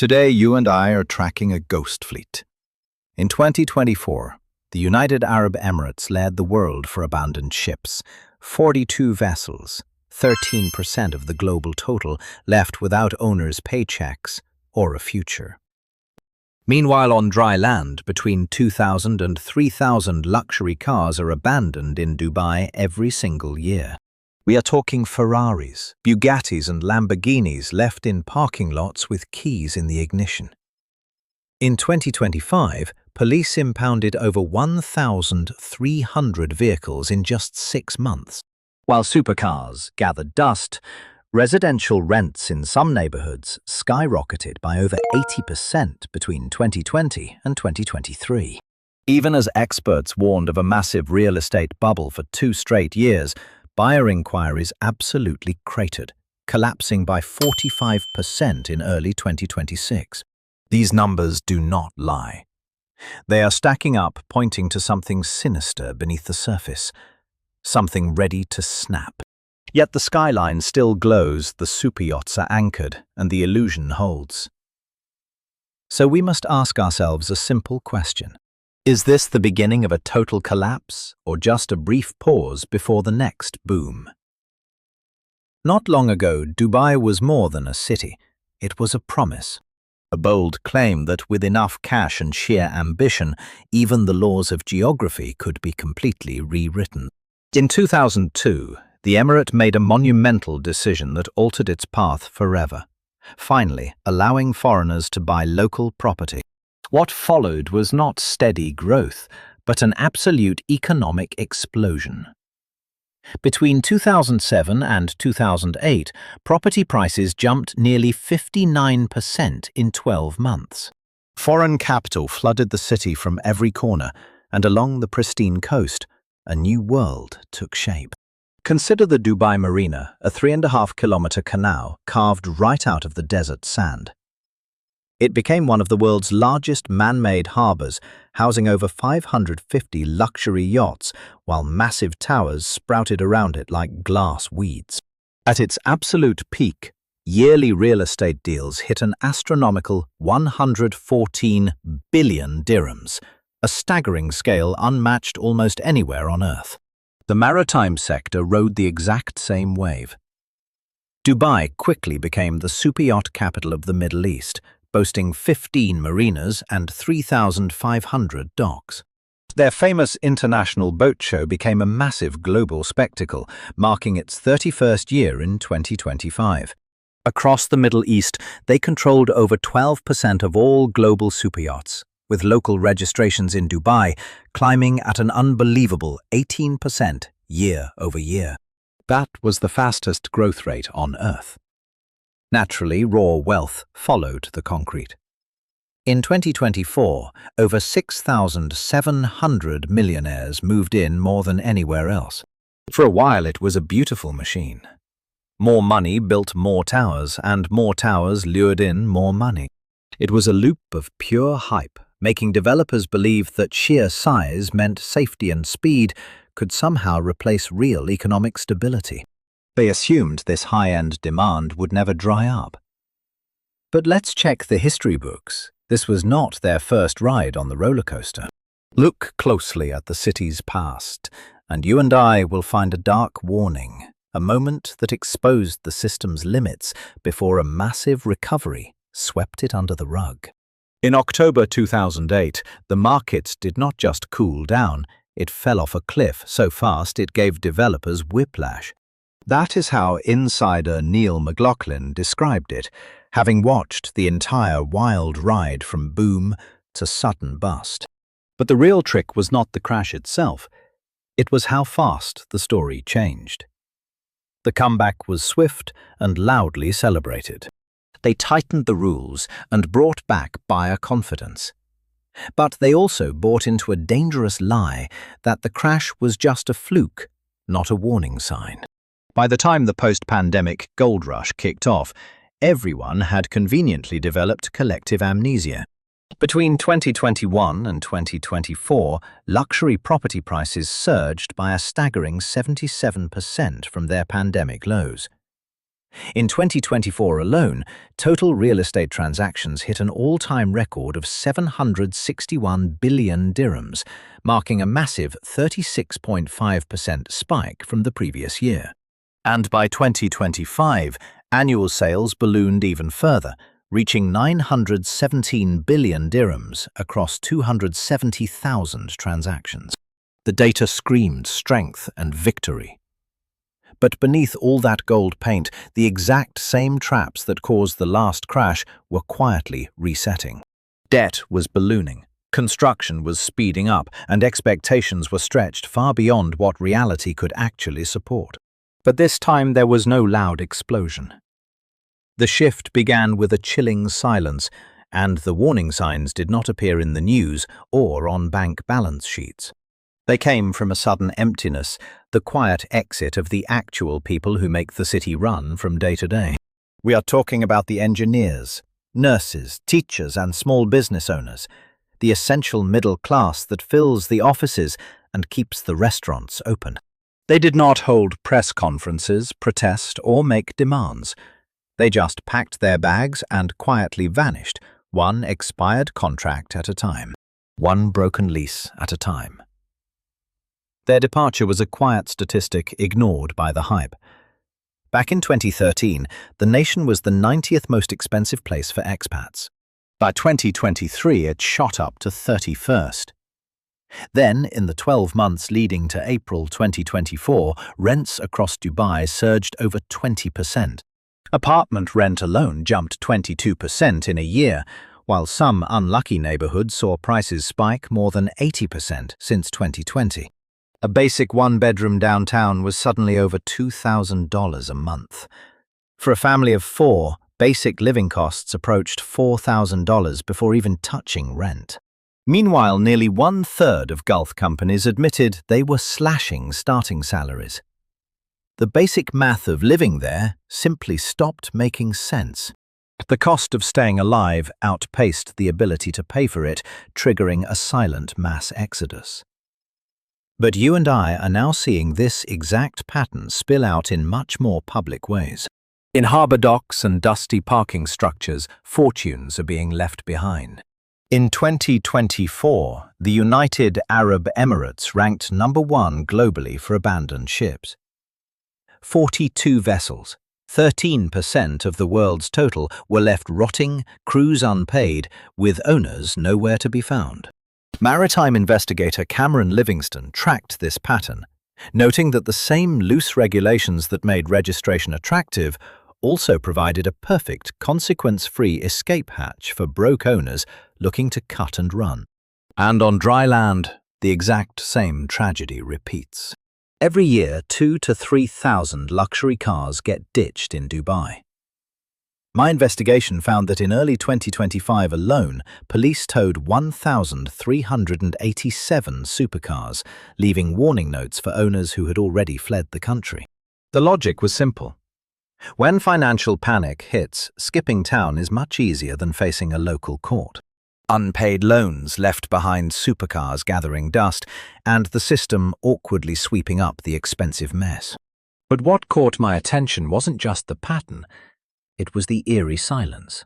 Today, you and I are tracking a ghost fleet. In 2024, the United Arab Emirates led the world for abandoned ships. 42 vessels, 13% of the global total, left without owners' paychecks or a future. Meanwhile, on dry land, between 2,000 and 3,000 luxury cars are abandoned in Dubai every single year. We are talking Ferraris, Bugattis and Lamborghinis left in parking lots with keys in the ignition. In 2025, police impounded over 1,300 vehicles in just 6 months. While supercars gathered dust, residential rents in some neighborhoods skyrocketed by over 80% between 2020 and 2023. Even as experts warned of a massive real estate bubble for 2 straight years, buyer inquiries absolutely cratered, collapsing by 45% in early 2026. These numbers do not lie. They are stacking up, pointing to something sinister beneath the surface, something ready to snap. Yet the skyline still glows, the superyachts are anchored, and the illusion holds. So we must ask ourselves a simple question. Is this the beginning of a total collapse, or just a brief pause before the next boom? Not long ago, Dubai was more than a city. It was a promise. A bold claim that with enough cash and sheer ambition, even the laws of geography could be completely rewritten. In 2002, the Emirate made a monumental decision that altered its path forever, finally allowing foreigners to buy local property. What followed was not steady growth, but an absolute economic explosion. Between 2007 and 2008, property prices jumped nearly 59% in 12 months. Foreign capital flooded the city from every corner, and along the pristine coast, a new world took shape. Consider the Dubai Marina, a 3.5-kilometer canal carved right out of the desert sand. It became one of the world's largest man-made harbors, housing over 550 luxury yachts, while massive towers sprouted around it like glass weeds. At its absolute peak, yearly real estate deals hit an astronomical 114 billion dirhams, a staggering scale unmatched almost anywhere on Earth. The maritime sector rode the exact same wave. Dubai quickly became the superyacht capital of the Middle East, boasting 15 marinas and 3,500 docks. Their famous international boat show became a massive global spectacle, marking its 31st year in 2025. Across the Middle East, they controlled over 12% of all global superyachts, with local registrations in Dubai climbing at an unbelievable 18% year over year. That was the fastest growth rate on Earth. Naturally, raw wealth followed the concrete. In 2024, over 6,700 millionaires moved in more than anywhere else. For a while, it was a beautiful machine. More money built more towers, and more towers lured in more money. It was a loop of pure hype, making developers believe that sheer size meant safety and speed could somehow replace real economic stability. They assumed this high-end demand would never dry up. But let's check the history books. This was not their first ride on the roller coaster. Look closely at the city's past, and you and I will find a dark warning, a moment that exposed the system's limits before a massive recovery swept it under the rug. In October 2008, the market did not just cool down, it fell off a cliff so fast it gave developers whiplash. That is how insider Neil McLaughlin described it, having watched the entire wild ride from boom to sudden bust. But the real trick was not the crash itself. It was how fast the story changed. The comeback was swift and loudly celebrated. They tightened the rules and brought back buyer confidence. But they also bought into a dangerous lie that the crash was just a fluke, not a warning sign. By the time the post-pandemic gold rush kicked off, everyone had conveniently developed collective amnesia. Between 2021 and 2024, luxury property prices surged by a staggering 77% from their pandemic lows. In 2024 alone, total real estate transactions hit an all-time record of 761 billion dirhams, marking a massive 36.5% spike from the previous year. And by 2025, annual sales ballooned even further, reaching 917 billion dirhams across 270,000 transactions. The data screamed strength and victory. But beneath all that gold paint, the exact same traps that caused the last crash were quietly resetting. Debt was ballooning, construction was speeding up, and expectations were stretched far beyond what reality could actually support. But this time there was no loud explosion. The shift began with a chilling silence, and the warning signs did not appear in the news or on bank balance sheets. They came from a sudden emptiness, the quiet exit of the actual people who make the city run from day to day. We are talking about the engineers, nurses, teachers, and small business owners, the essential middle class that fills the offices and keeps the restaurants open. They did not hold press conferences, protest, or make demands. They just packed their bags and quietly vanished, one expired contract at a time, one broken lease at a time. Their departure was a quiet statistic ignored by the hype. Back in 2013, the nation was the 90th most expensive place for expats. By 2023, it shot up to 31st. Then, in the 12 months leading to April 2024, rents across Dubai surged over 20%. Apartment rent alone jumped 22% in a year, while some unlucky neighborhoods saw prices spike more than 80% since 2020. A basic one-bedroom downtown was suddenly over $2,000 a month. For a family of 4, basic living costs approached $4,000 before even touching rent. Meanwhile, nearly 1/3 of Gulf companies admitted they were slashing starting salaries. The basic math of living there simply stopped making sense. The cost of staying alive outpaced the ability to pay for it, triggering a silent mass exodus. But you and I are now seeing this exact pattern spill out in much more public ways. In harbour docks and dusty parking structures, fortunes are being left behind. In 2024, the United Arab Emirates ranked #1 globally for abandoned ships. 42 vessels, 13% of the world's total, were left rotting, crews unpaid, with owners nowhere to be found. Maritime investigator Cameron Livingston tracked this pattern, noting that the same loose regulations that made registration attractive also provided a perfect, consequence-free escape hatch for broke owners looking to cut and run. And on dry land, the exact same tragedy repeats. Every year, 2,000 to 3,000 luxury cars get ditched in Dubai. My investigation found that in early 2025 alone, police towed 1,387 supercars, leaving warning notes for owners who had already fled the country. The logic was simple. When financial panic hits, skipping town is much easier than facing a local court. Unpaid loans left behind supercars gathering dust, and the system awkwardly sweeping up the expensive mess. But what caught my attention wasn't just the pattern. It was the eerie silence.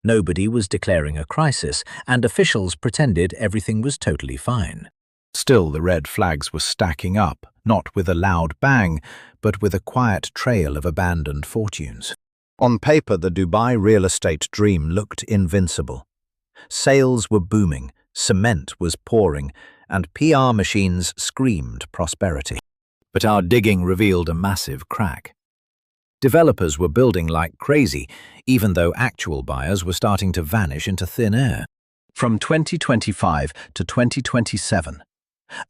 Nobody was declaring a crisis, and officials pretended everything was totally fine. Still, the red flags were stacking up, not with a loud bang, but with a quiet trail of abandoned fortunes. On paper, the Dubai real estate dream looked invincible. Sales were booming, cement was pouring, and PR machines screamed prosperity. But our digging revealed a massive crack. Developers were building like crazy, even though actual buyers were starting to vanish into thin air. From 2025 to 2027,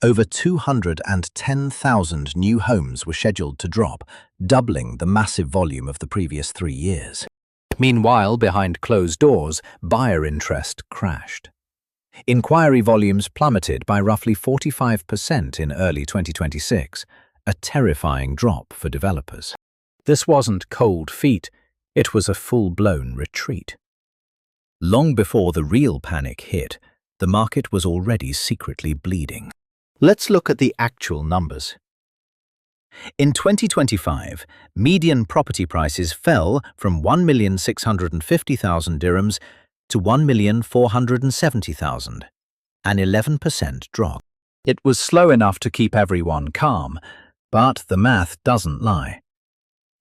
over 210,000 new homes were scheduled to drop, doubling the massive volume of the previous 3 years. Meanwhile, behind closed doors, buyer interest crashed. Inquiry volumes plummeted by roughly 45% in early 2026, a terrifying drop for developers. This wasn't cold feet, it was a full-blown retreat. Long before the real panic hit, the market was already secretly bleeding. Let's look at the actual numbers. In 2025, median property prices fell from 1,650,000 dirhams to 1,470,000, an 11% drop. It was slow enough to keep everyone calm, but the math doesn't lie.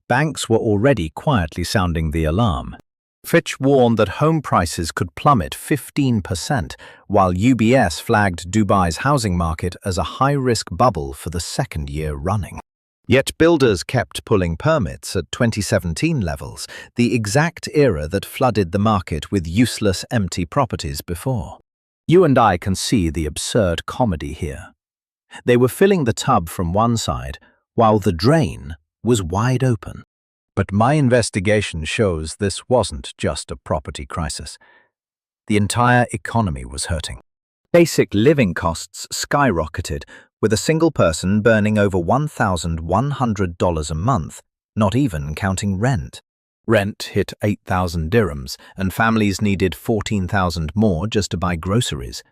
Banks were already quietly sounding the alarm. Fitch warned that home prices could plummet 15%, while UBS flagged Dubai's housing market as a high-risk bubble for the second year running. Yet builders kept pulling permits at 2017 levels, the exact era that flooded the market with useless empty properties before. You and I can see the absurd comedy here. They were filling the tub from one side, while the drain was wide open. But my investigation shows this wasn't just a property crisis. The entire economy was hurting. Basic living costs skyrocketed, with a single person burning over $1,100 a month, not even counting rent. Rent hit 8,000 dirhams, and families needed 14,000 more just to buy groceries.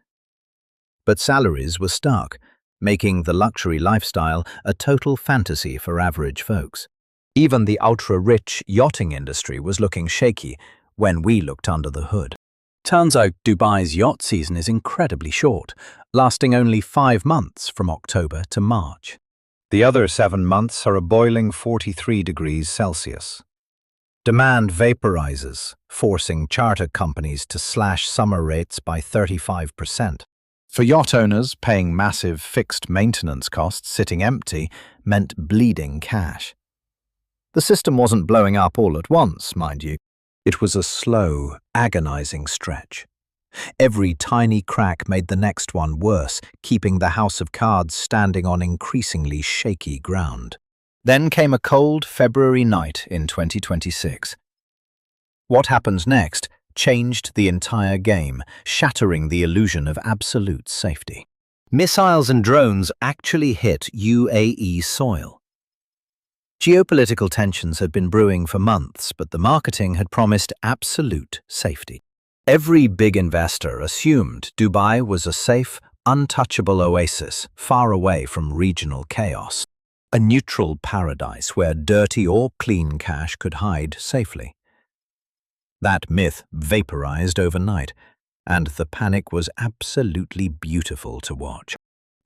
But salaries were stuck, making the luxury lifestyle a total fantasy for average folks. Even the ultra-rich yachting industry was looking shaky when we looked under the hood. Turns out Dubai's yacht season is incredibly short, lasting only 5 months from October to March. The other 7 months are a boiling 43 degrees Celsius. Demand vaporizes, forcing charter companies to slash summer rates by 35%. For yacht owners, paying massive fixed maintenance costs sitting empty meant bleeding cash. The system wasn't blowing up all at once, mind you. It was a slow, agonizing stretch. Every tiny crack made the next one worse, keeping the house of cards standing on increasingly shaky ground. Then came a cold February night in 2026. What happens next changed the entire game, shattering the illusion of absolute safety. Missiles and drones actually hit UAE soil. Geopolitical tensions had been brewing for months, but the marketing had promised absolute safety. Every big investor assumed Dubai was a safe, untouchable oasis far away from regional chaos, a neutral paradise where dirty or clean cash could hide safely. That myth vaporized overnight, and the panic was absolutely beautiful to watch.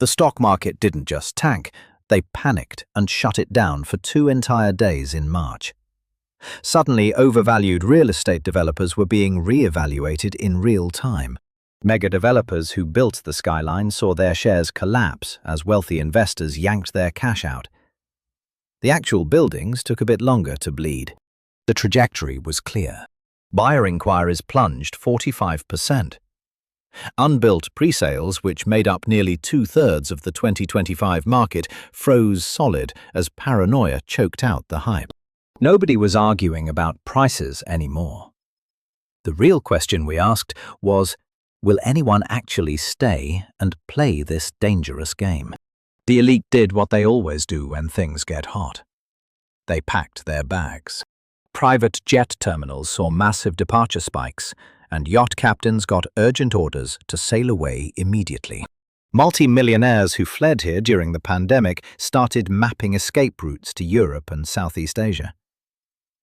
The stock market didn't just tank, they panicked and shut it down for 2 entire days in March. Suddenly, overvalued real estate developers were being re-evaluated in real time. Mega developers who built the skyline saw their shares collapse as wealthy investors yanked their cash out. The actual buildings took a bit longer to bleed. The trajectory was clear. Buyer inquiries plunged 45%. Unbuilt pre-sales, which made up nearly 2/3 of the 2025 market, froze solid as paranoia choked out the hype. Nobody was arguing about prices anymore. The real question we asked was, will anyone actually stay and play this dangerous game? The elite did what they always do when things get hot. They packed their bags. Private jet terminals saw massive departure spikes, and yacht captains got urgent orders to sail away immediately. Multi-millionaires who fled here during the pandemic started mapping escape routes to Europe and Southeast Asia.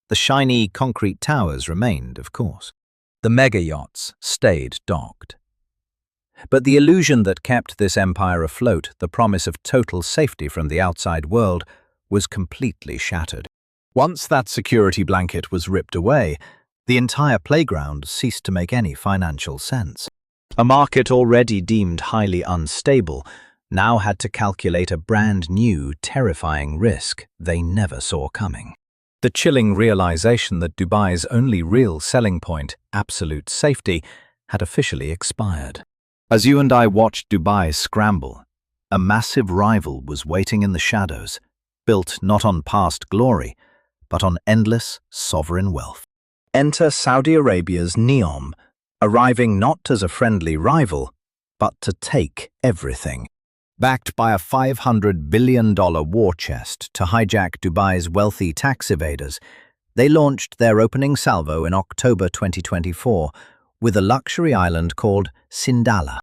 The shiny concrete towers remained, of course. The mega yachts stayed docked. But the illusion that kept this empire afloat, the promise of total safety from the outside world, was completely shattered. Once that security blanket was ripped away, the entire playground ceased to make any financial sense. A market already deemed highly unstable now had to calculate a brand new, terrifying risk they never saw coming. The chilling realization that Dubai's only real selling point, absolute safety, had officially expired. As you and I watched Dubai scramble, a massive rival was waiting in the shadows, built not on past glory, but on endless sovereign wealth. Enter Saudi Arabia's NEOM, arriving not as a friendly rival, but to take everything. Backed by a $500 billion war chest to hijack Dubai's wealthy tax evaders, they launched their opening salvo in October 2024 with a luxury island called Sindala.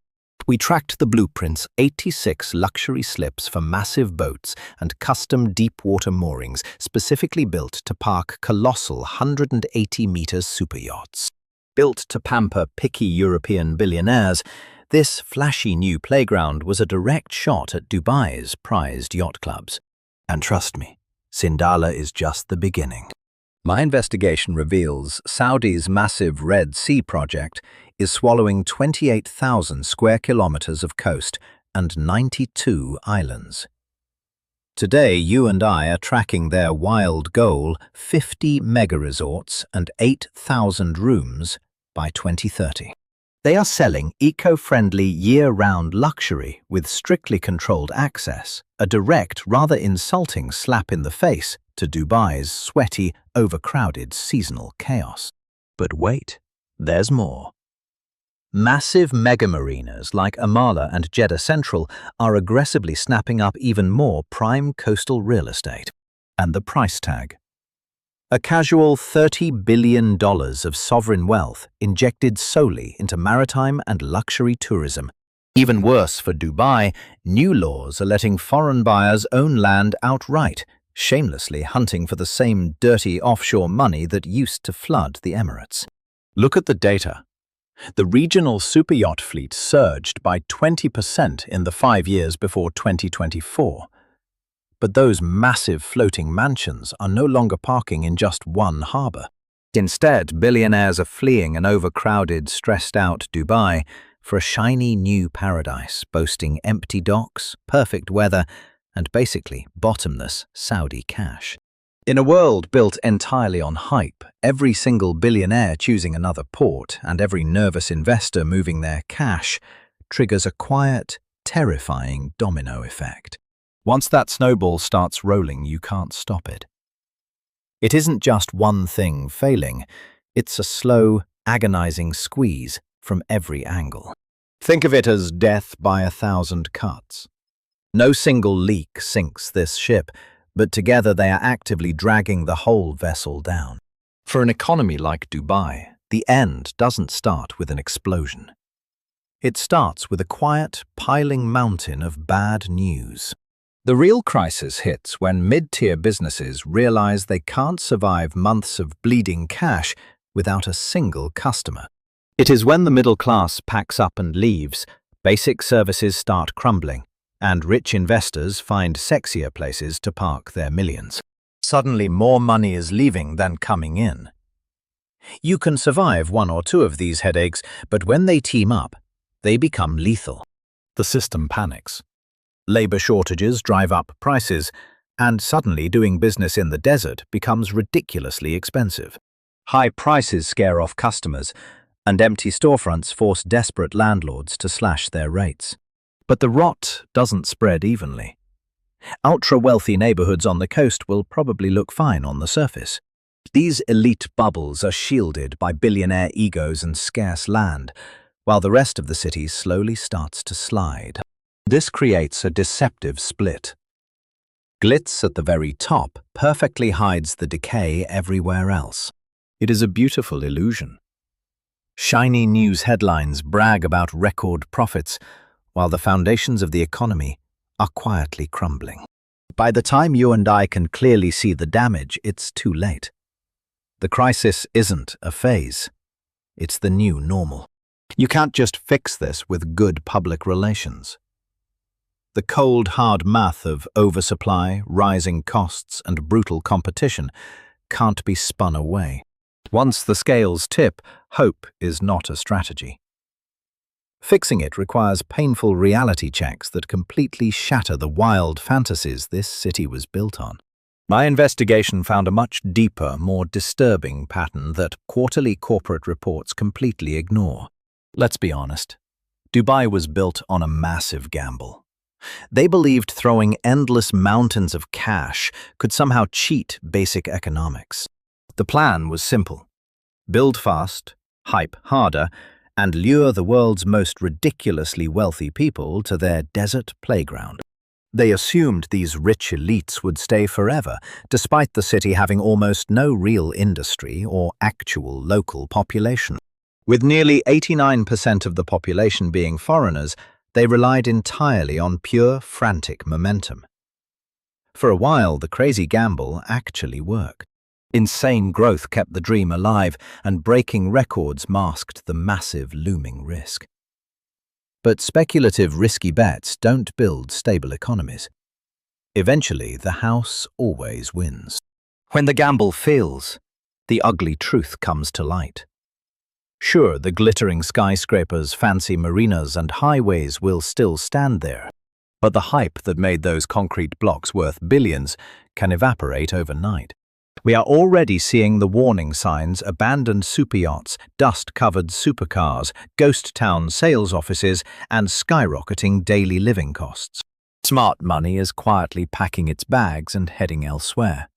We tracked the blueprints, 86 luxury slips for massive boats and custom deep-water moorings specifically built to park colossal 180-meter superyachts. Built to pamper picky European billionaires, this flashy new playground was a direct shot at Dubai's prized yacht clubs. And trust me, Sindala is just the beginning. My investigation reveals Saudi's massive Red Sea project is swallowing 28,000 square kilometers of coast and 92 islands. Today, you and I are tracking their wild goal, 50 mega-resorts and 8,000 rooms by 2030. They are selling eco-friendly year-round luxury with strictly controlled access, a direct, rather insulting slap in the face to Dubai's sweaty, overcrowded seasonal chaos. But wait, there's more. Massive mega-marinas like Amala and Jeddah Central are aggressively snapping up even more prime coastal real estate. And the price tag. A casual $30 billion of sovereign wealth injected solely into maritime and luxury tourism. Even worse for Dubai, new laws are letting foreign buyers own land outright, shamelessly hunting for the same dirty offshore money that used to flood the Emirates. Look at the data. The regional superyacht fleet surged by 20% in the 5 years before 2024. But those massive floating mansions are no longer parking in just one harbour. Instead, billionaires are fleeing an overcrowded, stressed-out Dubai for a shiny new paradise boasting empty docks, perfect weather, and basically bottomless Saudi cash. In a world built entirely on hype, every single billionaire choosing another port and every nervous investor moving their cash triggers a quiet, terrifying domino effect. Once that snowball starts rolling, you can't stop it. It isn't just one thing failing, it's a slow, agonizing squeeze from every angle. Think of it as death by 1,000 cuts. No single leak sinks this ship, but together they are actively dragging the whole vessel down. For an economy like Dubai, the end doesn't start with an explosion. It starts with a quiet, piling mountain of bad news. The real crisis hits when mid-tier businesses realize they can't survive months of bleeding cash without a single customer. It is when the middle class packs up and leaves, basic services start crumbling, and rich investors find sexier places to park their millions. Suddenly more money is leaving than coming in. You can survive one or two of these headaches, but when they team up, they become lethal. The system panics. Labor shortages drive up prices, and suddenly doing business in the desert becomes ridiculously expensive. High prices scare off customers, and empty storefronts force desperate landlords to slash their rates. But the rot doesn't spread evenly. Ultra-wealthy neighborhoods on the coast will probably look fine on the surface. These elite bubbles are shielded by billionaire egos and scarce land, while the rest of the city slowly starts to slide. This creates a deceptive split. Glitz at the very top perfectly hides the decay everywhere else. It is a beautiful illusion. Shiny news headlines brag about record profits, while the foundations of the economy are quietly crumbling. By the time you and I can clearly see the damage, it's too late. The crisis isn't a phase. It's the new normal. You can't just fix this with good public relations. The cold, hard math of oversupply, rising costs, and brutal competition can't be spun away. Once the scales tip, hope is not a strategy. Fixing it requires painful reality checks that completely shatter the wild fantasies this city was built on. My investigation found a much deeper, more disturbing pattern that quarterly corporate reports completely ignore. Let's be honest, Dubai was built on a massive gamble. They believed throwing endless mountains of cash could somehow cheat basic economics. The plan was simple: build fast, hype harder, and lure the world's most ridiculously wealthy people to their desert playground. They assumed these rich elites would stay forever, despite the city having almost no real industry or actual local population. With nearly 89% of the population being foreigners, they relied entirely on pure, frantic momentum. For a while, the crazy gamble actually worked. Insane growth kept the dream alive, and breaking records masked the massive looming risk. But speculative, risky bets don't build stable economies. Eventually, the house always wins. When the gamble fails, the ugly truth comes to light. Sure, the glittering skyscrapers, fancy marinas, and highways will still stand there, but the hype that made those concrete blocks worth billions can evaporate overnight. We are already seeing the warning signs: abandoned superyachts, dust-covered supercars, ghost town sales offices, and skyrocketing daily living costs. Smart money is quietly packing its bags and heading elsewhere.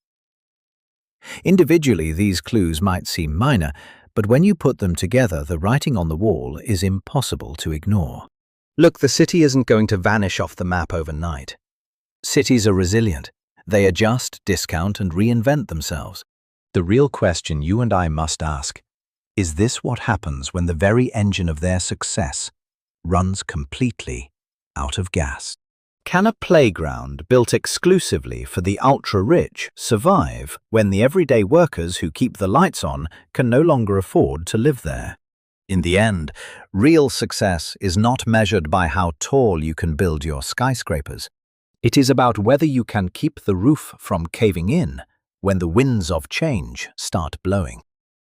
Individually, these clues might seem minor, but when you put them together, the writing on the wall is impossible to ignore. Look, the city isn't going to vanish off the map overnight. Cities are resilient. They adjust, discount, and reinvent themselves. The real question you and I must ask: is this what happens when the very engine of their success runs completely out of gas? Can a playground built exclusively for the ultra-rich survive when the everyday workers who keep the lights on can no longer afford to live there? In the end, real success is not measured by how tall you can build your skyscrapers. It is about whether you can keep the roof from caving in when the winds of change start blowing.